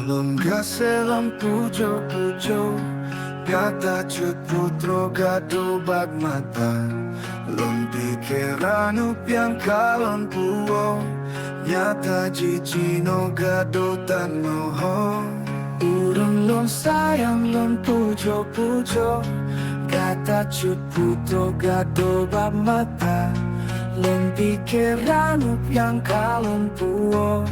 Lungga selam pujo-pujo, kata cut putro gado bag mata. Lon pikiran upiang kalon puo, nyata jijino gado tan moho. Urung lon sayang lon pujo-pujo, kata cut putro gado bag mata. Lon pikiran upiang kalon puo,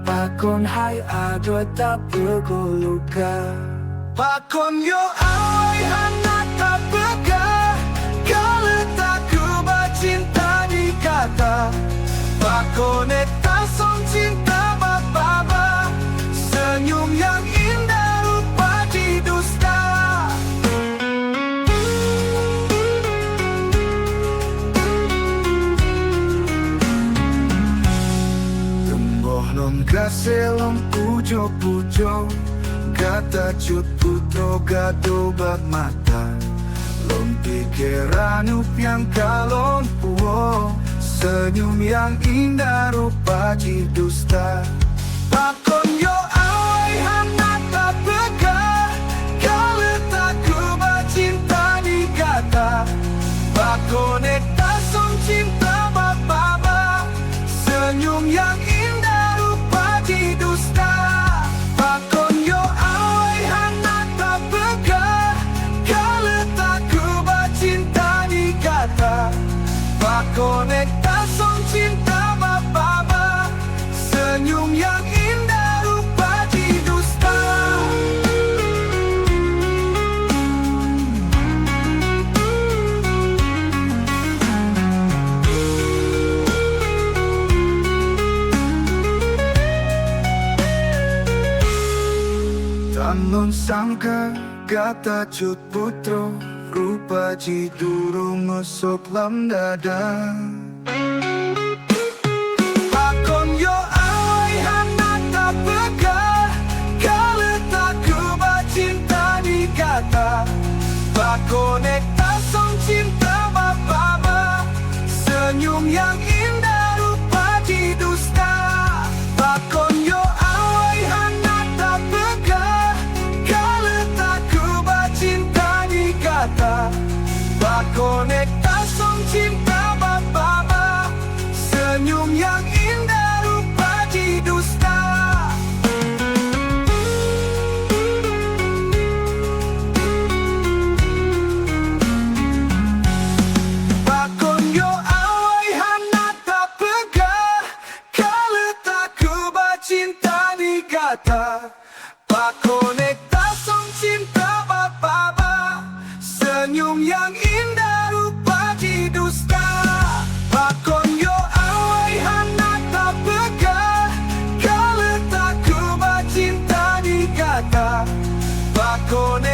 pakon hai ado tak bergoluka. Pakon yo awai anak tak bega, kalau tak kuba cinta di kata. Pakon tak song cinta baba, senyum yang indah rupa di dusta. Non kaselong pujo-pujo, kata cut putro gado bag mata. Lon pikiran upiang kalon puo, senyum yang indah rupa di dusta. Pakon yo awai anak tak bega, kalau tak kuba cinta di kata. Pakon tak song cinta baba, senyum yang indah di dusta. Pakon yo awai anak tak bega, kalau tak kuba cinta di kata. Pakon tak song cinta baba, senyum yang indah rupa di dusta. Tanon sangka kata cut putro, rupa jiduru mesok lam dada. Pakon yo awai anak tak bega, kalau tak kuba cinta di kata. Pakon tak song cinta baba, senyum yang indah rupa di dusta. Pakon yo awai anak tak bega, pakon tak song cinta baba, senyum yang indah rupa di dusta. Pakon yo awai anak tak bega, kalau tak kuba cinta di kata. Pakon tak song cinta baba, senyum yang indah rupa di dusta. Pakon yo awai anak tak bega, kalau tak kuba cinta di kata. Pakon